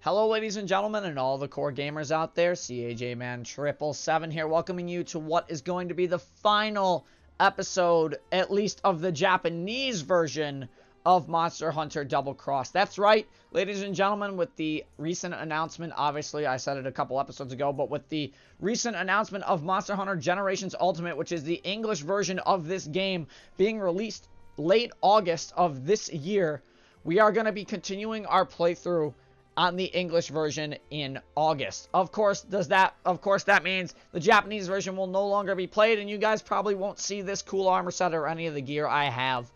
Hello, ladies and gentlemen, and all the core gamers out there. CAJman777 here, welcoming you to what is going to be the final episode, at least of the Japanese version of Monster Hunter Double Cross. That's right, ladies and gentlemen, with the recent announcement, obviously, I said it a couple episodes ago, but with the recent announcement of Monster Hunter Generations Ultimate, which is the English version of this game being released late August of this year, we are going to be continuing our playthrough on the English version in August. Of course, that means the Japanese version will no longer be played, and you guys probably won't see this cool armor set or any of the gear I have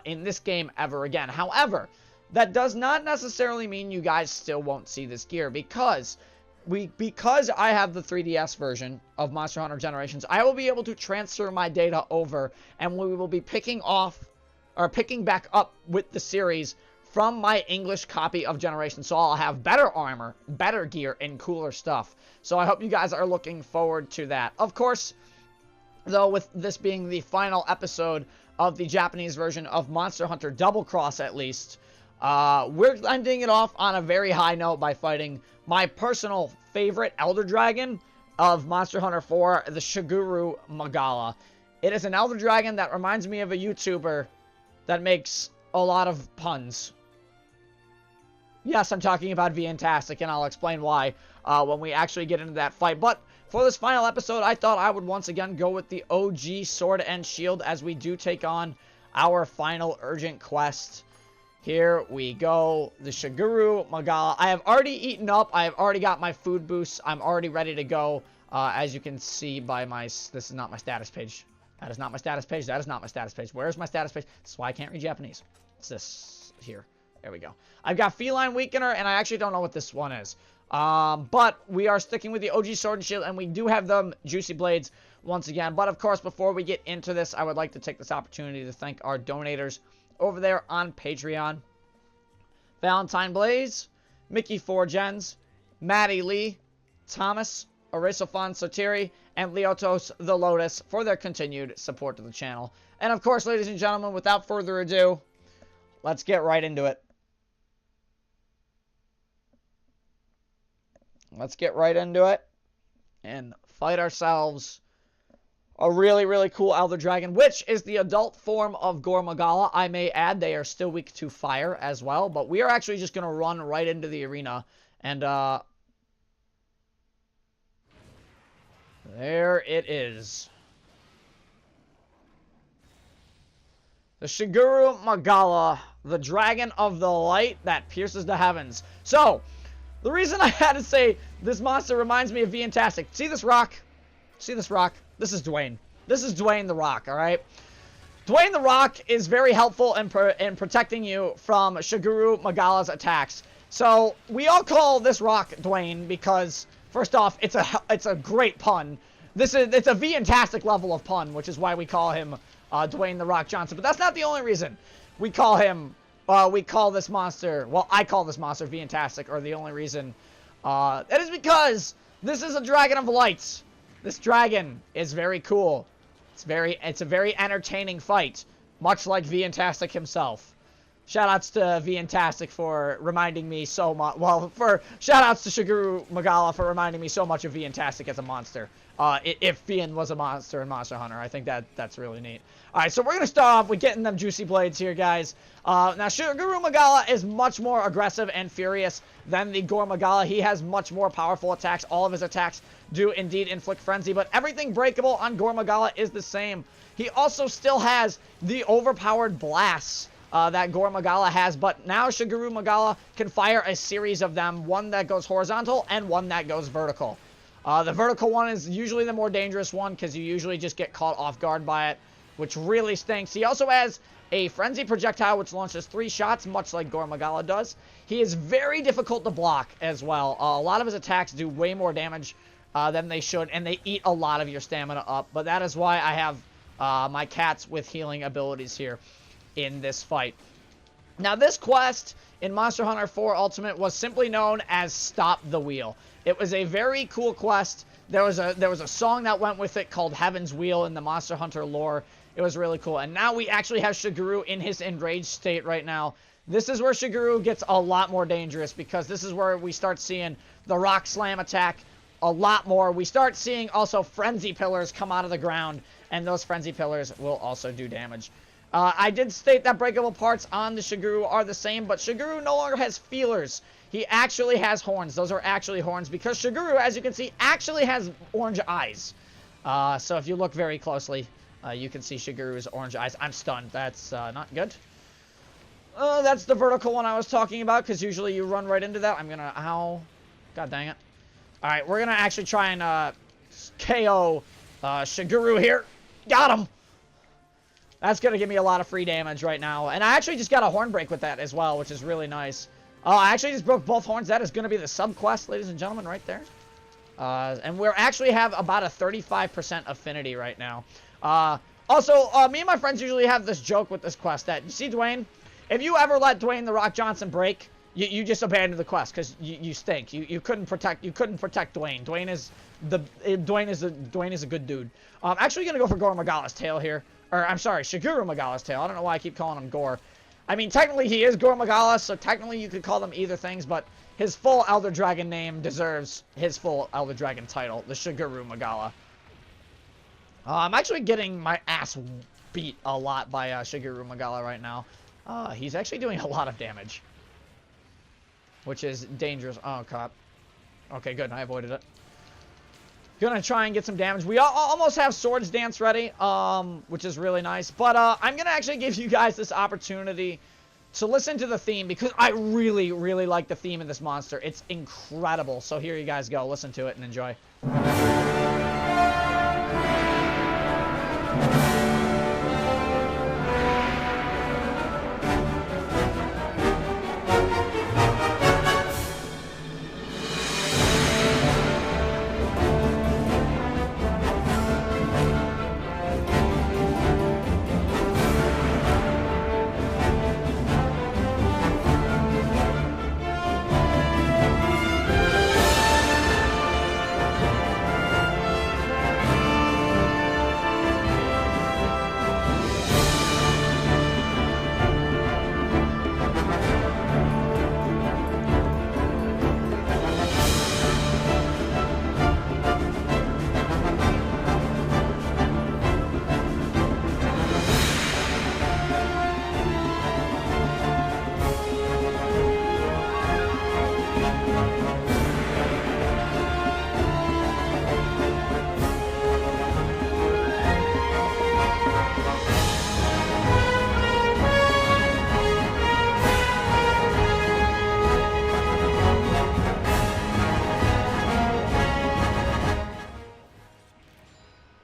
in this game ever again. However, that does not necessarily mean you guys still won't see this gear, because I have the 3DS version of Monster Hunter Generations, I will be able to transfer my data over, and we will be picking back up with the series from my English copy of Generations. So I'll have better armor, better gear, and cooler stuff. So I hope you guys are looking forward to that. Of course, though, with this being the final episode of the Japanese version of Monster Hunter Double Cross, at least, we're ending it off on a very high note by fighting my personal favorite Elder Dragon of Monster Hunter 4, the Shiguru Magala. It is an Elder Dragon that reminds me of a YouTuber that makes a lot of puns. Yes, I'm talking about Fantastic, and I'll explain why when we actually get into that fight. But for this final episode, I thought I would once again go with the OG Sword and Shield as we do take on our final urgent quest. Here we go. The Shiguru Magala. I have already eaten up. I have already got my food boosts. I'm already ready to go. As you can see by my... This is not my status page. That is not my status page. That is not my status page. Where's my status page? This is why I can't read Japanese. It's this here. There we go. I've got Feline Weakener, and I actually don't know what this one is. But we are sticking with the OG Sword and Shield, and we do have them Juicy Blades once again. But, of course, before we get into this, I would like to take this opportunity to thank our donators over there on Patreon. Valentine Blaze, MickeyPhorGens, MaddiLeigh, Thomas, Eraisuithon Sotiri, and Liotos the Lotus for their continued support to the channel. And, of course, ladies and gentlemen, without further ado, let's get right into it. Let's get right into it and fight ourselves a really, really cool Elder Dragon, which is the adult form of Gore Magala. I may add, they are still weak to fire as well, but we are actually just going to run right into the arena. And, there it is. The Shiguru Magala, the Dragon of the Light that pierces the heavens. So, the reason I had to say this monster reminds me of Fantastic. See this rock? See this rock? This is Dwayne. This is Dwayne the Rock, alright? Dwayne the Rock is very helpful in protecting you from Shiguru Magala's attacks. So, we all call this rock Dwayne because, first off, it's a great pun. It's a Fantastic level of pun, which is why we call him Dwayne the Rock Johnson. But that's not the only reason we call him, we call this monster, well, I call this monster Fantastic, or the only reason. That is because this is a Dragon of Lights. This dragon is very cool. It's a very entertaining fight, much like Fantastic himself. Shoutouts to Fantastic for reminding me so much. Well, shoutouts to Shiguru Magala for reminding me so much of Fantastic as a monster. If Vian was a monster in Monster Hunter, I think that's really neat. All right, so we're gonna start off with getting them Juicy Blades here, guys. Now Shiguru Magala is much more aggressive and furious than the Gore Magala. He has much more powerful attacks. All of his attacks do indeed inflict frenzy, but everything breakable on Gore Magala is the same. He also still has the overpowered blasts that Gore Magala has, but now Shiguru Magala can fire a series of them, one that goes horizontal and one that goes vertical. The vertical one is usually the more dangerous one because you usually just get caught off guard by it, which really stinks. He also has a frenzy projectile which launches 3 shots, much like Gore Magala does. He is very difficult to block as well. A lot of his attacks do way more damage than they should, and they eat a lot of your stamina up, but that is why I have my cats with healing abilities here in this fight. Now, this quest in Monster Hunter 4 Ultimate was simply known as Stop the Wheel. It was a very cool quest. There was a song that went with it called Heaven's Wheel in the Monster Hunter lore. It was really cool. And now we actually have Shiguru in his enraged state right now. This is where Shiguru gets a lot more dangerous, because this is where we start seeing the rock slam attack a lot more. We start seeing also frenzy pillars come out of the ground, and those frenzy pillars will also do damage. I did state that breakable parts on the Shiguru are the same, but Shiguru no longer has feelers. He actually has horns. Those are actually horns, because Shiguru, as you can see, actually has orange eyes. So if you look very closely, you can see Shiguru's orange eyes. I'm stunned. That's not good. That's the vertical one I was talking about, because usually you run right into that. I'm gonna... Ow. God dang it. Alright, we're gonna actually try and KO Shiguru here. Got him! That's gonna give me a lot of free damage right now. And I actually just got a horn break with that as well, which is really nice. I actually just broke both horns. That is gonna be the sub-quest, ladies and gentlemen, right there. And we actually have about a 35% affinity right now. Also, me and my friends usually have this joke with this quest that, you see Dwayne? If you ever let Dwayne The Rock Johnson break, you just abandon the quest, because you stink. You couldn't protect Dwayne. Dwayne is a good dude. I'm actually gonna go for Gore Magala's tail here. Or, I'm sorry, Shiguru Magala's tail. I don't know why I keep calling him Gore. I mean, technically he is Gore Magala, so technically you could call them either things, but his full Elder Dragon name deserves his full Elder Dragon title, the Shiguru Magala. I'm actually getting my ass beat a lot by Shiguru Magala right now. He's actually doing a lot of damage, which is dangerous. Oh, crap. Okay, good. I avoided it. Gonna try and get some damage. We almost have Swords Dance ready, which is really nice. But I'm gonna actually give you guys this opportunity to listen to the theme, because I really, really like the theme of this monster. It's incredible. So here you guys go. Listen to it and enjoy.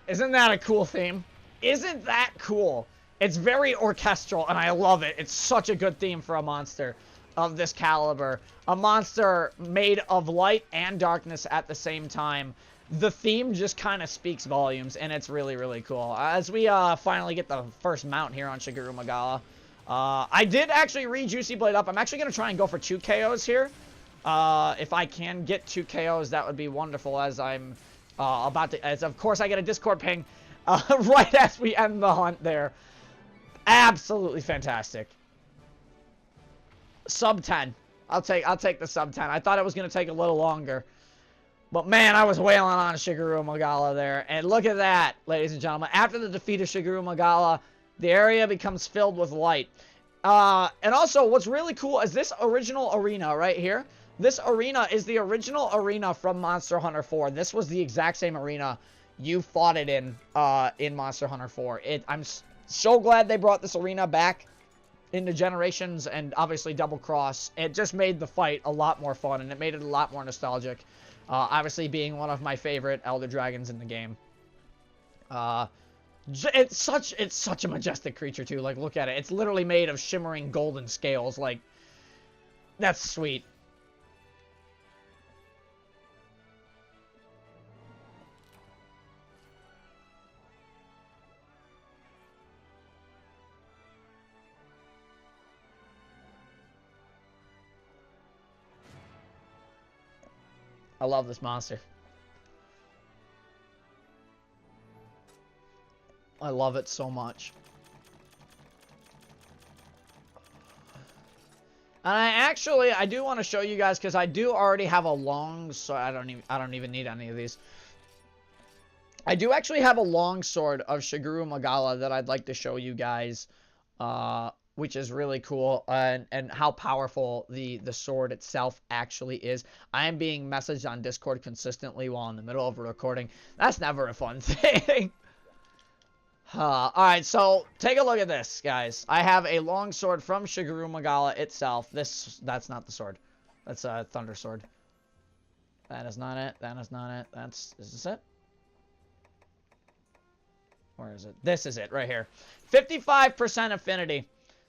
Isn't that a cool theme? Isn't that cool? It's very orchestral, and I love it. It's such a good theme for a monster of this caliber. A monster made of light and darkness at the same time. The theme just kind of speaks volumes, and it's really, really cool. As we finally get the first mount here on Shiguru Magala. I did actually re-Juicy Blade up. I'm actually going to try and go for 2 KOs here. If I can get 2 KOs, that would be wonderful, as I'm... as of course I get a Discord ping right as we end the hunt there. Absolutely fantastic. Sub 10. I'll take the sub 10. I thought it was going to take a little longer. But man, I was wailing on Shiguru Magala there. And look at that, ladies and gentlemen. After the defeat of Shiguru Magala, the area becomes filled with light. And also, what's really cool is this original arena right here. This arena is the original arena from Monster Hunter 4. This was the exact same arena you fought it in Monster Hunter 4. I'm so glad they brought this arena back into Generations and obviously Double Cross. It just made the fight a lot more fun, and it made it a lot more nostalgic. Obviously being one of my favorite Elder Dragons in the game. It's such a majestic creature too. Like, look at it. It's literally made of shimmering golden scales. Like, that's sweet. I love this monster. I love it so much. And I do want to show you guys, because I do already have a long sword. I don't even need any of these. I do actually have a long sword of Shigeru Magala that I'd like to show you guys, which is really cool, and how powerful the sword itself actually is. I am being messaged on Discord consistently while in the middle of a recording. That's never a fun thing. Alright, so take a look at this, guys. I have a long sword from Shigeru Magala itself. That's not the sword. That's a thunder sword. That is not it. That is not it. Is this it? Where is it? This is it, right here. 55% affinity.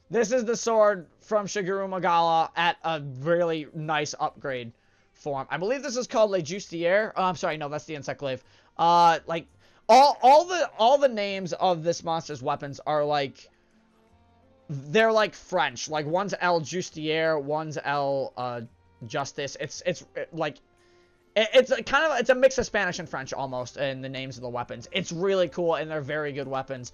This is the sword from Shigeru Magala at a really nice upgrade form. I believe this is called Le Justier. Oh, I'm sorry, no, that's the Insect Glaive. Like, all the names of this monster's weapons are like, they're like French. Like, one's El Justier, one's El Justice. It's like, it's a mix of Spanish and French almost in the names of the weapons. It's really cool, and they're very good weapons.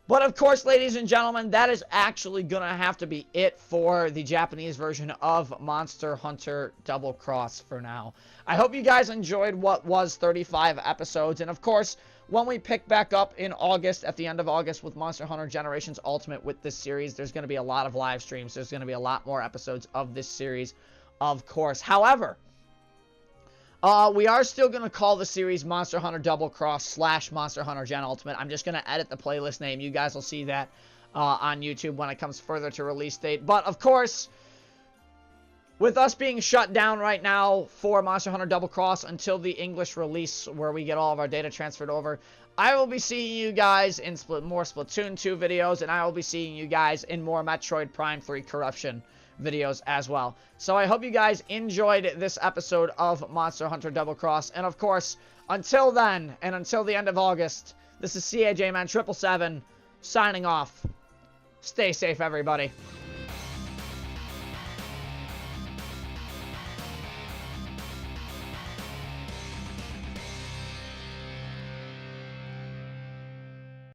But of course, ladies and gentlemen, that is actually gonna have to be it for the Japanese version of Monster Hunter Double Cross for now. I hope you guys enjoyed what was 35 episodes, and of course, when we pick back up in August, at the end of August, with Monster Hunter Generations Ultimate with this series, there's going to be a lot of live streams. There's going to be a lot more episodes of this series, of course. However, we are still going to call the series Monster Hunter Double Cross / Monster Hunter Gen Ultimate. I'm just going to edit the playlist name. You guys will see that on YouTube when it comes further to release date. But, of course, with us being shut down right now for Monster Hunter Double Cross until the English release where we get all of our data transferred over, I will be seeing you guys in more Splatoon 2 videos, and I will be seeing you guys in more Metroid Prime 3 Corruption videos as well. So I hope you guys enjoyed this episode of Monster Hunter Double Cross, and of course, until then, and until the end of August, this is CAJ Man 777 signing off. Stay safe, everybody.